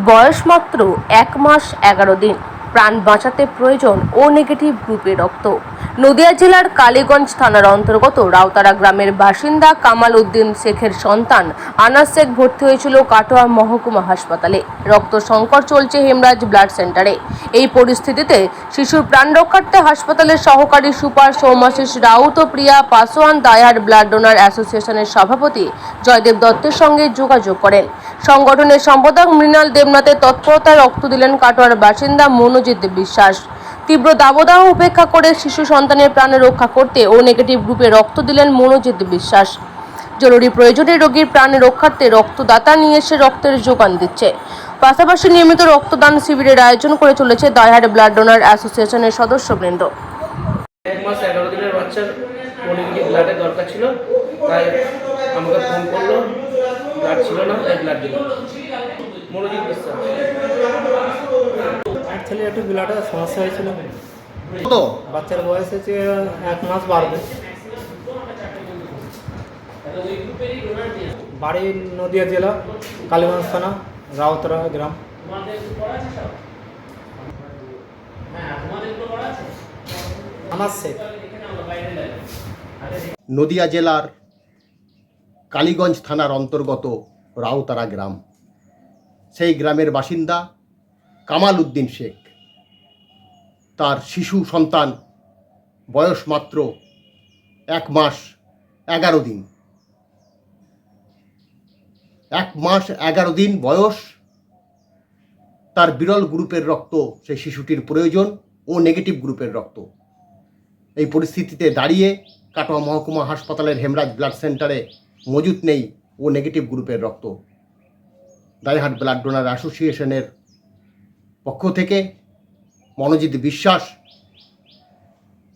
বয়স মাত্র 1 মাস 11 দিন। প্রাণ বাঁচাতে প্রয়োজন ও নেগেটিভ গ্রুপের রক্ত। নদিয়া জেলার কালীগঞ্জ থানার অন্তর্গত রাউতারা গ্রামের বাসিন্দা কামাল উদ্দিন শেখের সন্তান আনাস শেখ ভর্তি হয়েছিল কাটোয়া মহকুমা হাসপাতালে। রক্ত সংকট চলছে হেমরাজ ব্লাড সেন্টারে। এই পরিস্থিতিতে শিশুর প্রাণ রক্ষার্থে হাসপাতালের সহকারী সুপার সৌমাশিস রাউত ও প্রিয়া পাসওয়ান দায়ার ব্লাড ডোনার অ্যাসোসিয়েশনের সভাপতি জয়দেব দত্তের সঙ্গে যোগাযোগ করেন। সংগঠনের সম্পাদক মৃণাল দেবনাথের তৎপরতায় রক্ত দিলেন কাটোয়ার বাসিন্দা মনোজিৎ বিশ্বাস। তীব্র দাবদাহ উপেক্ষা করে শিশু সন্তানের প্রাণ রক্ষা করতে ও নেগেটিভ গ্রুপে রক্ত দিলেন মনোজিৎ বিশ্বাস। জরুরি প্রয়োজনে রোগীর প্রাণ রক্ষার্থে রক্তদাতা নিয়ে এসে রক্তের যোগান দিচ্ছে। পাশাপাশি নিয়মিত রক্তদান শিবিরের আয়োজন করে চলেছে দায়ার ব্লাড ডোনার অ্যাসোসিয়েশনের সদস্যবৃন্দ। 1 মাস 11 দিনের বাচ্চার নেগেটিভ ব্লাডের দরকার ছিল, তাই আমাকে ফোন করলো। ব্লাড ছিল না, তাই ব্লাড দিল। মনোজিৎ বিশ্বাস। অ্যাকচুয়ালি একটু ব্লাডের সমস্যা হয়েছিল। কত? বাচ্চার বয়স হচ্ছে 1 মাস বাড়বে। বাড়ি নদিয়া জেলা কালীগঞ্জ থানা রাউতারা গ্রাম। আনাস শেখ। নদিয়া জেলার কালীগঞ্জ থানার অন্তর্গত রাউতারা গ্রাম। সেই গ্রামের বাসিন্দা কামাল উদ্দিন শেখ। তার শিশু সন্তান, বয়স মাত্র 1 মাস 11 দিন। 1 মাস 11 দিন বয়স। তার বিরল গ্রুপের রক্ত সেই শিশুটির প্রয়োজন ও নেগেটিভ গ্রুপের রক্ত। এই পরিস্থিতিতে দাঁড়িয়ে কাটোয়া মহকুমা হাসপাতালের হেমরাজ ব্লাড সেন্টারে মজুত নেই ও নেগেটিভ গ্রুপের রক্ত। দায়ার ব্লাড ডোনার অ্যাসোসিয়েশনের পক্ষ থেকে মনোজিৎ বিশ্বাস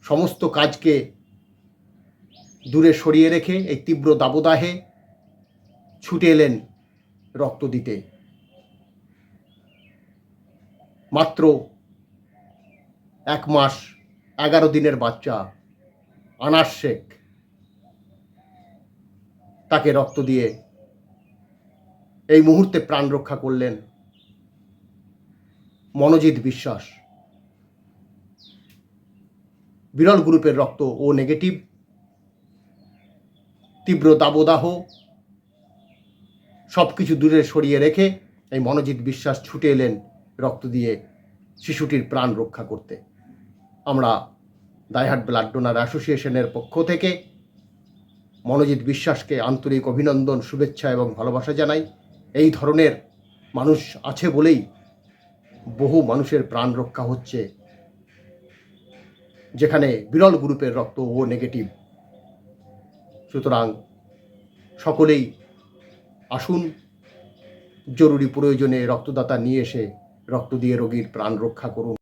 সমস্ত কাজকে দূরে সরিয়ে রেখে এই তীব্র দাবদাহে ছুটে এলেন রক্ত দিতে। মাত্র 1 মাস 11 দিনের বাচ্চা আনাস শেখ, তাকে রক্ত দিয়ে এই মুহূর্তে প্রাণ রক্ষা করলেন মনোজিৎ বিশ্বাস। বিরল গ্রুপের রক্ত ও নেগেটিভ, তীব্র দাবদাহ সব কিছু দূরে সরিয়ে রেখে এই মনোজিৎ বিশ্বাস ছুটে এলেন রক্ত দিয়ে শিশুটির প্রাণ রক্ষা করতে। আমরা দায়ার ব্লাড ডোনার অ্যাসোসিয়েশনের পক্ষ থেকে মনোজিৎ বিশ্বাসকে আন্তরিক অভিনন্দন, শুভেচ্ছা এবং ভালোবাসা জানাই। এই ধরনের মানুষ আছে বলেই বহু মানুষের প্রাণ রক্ষা হচ্ছে, যেখানে বিরল গ্রুপের রক্ত ও নেগেটিভ। সুতরাং সকলেই আসুন, জরুরি প্রয়োজনে রক্তদাতা নিয়ে এসে রক্ত দিয়ে রোগীর প্রাণ রক্ষা করুন।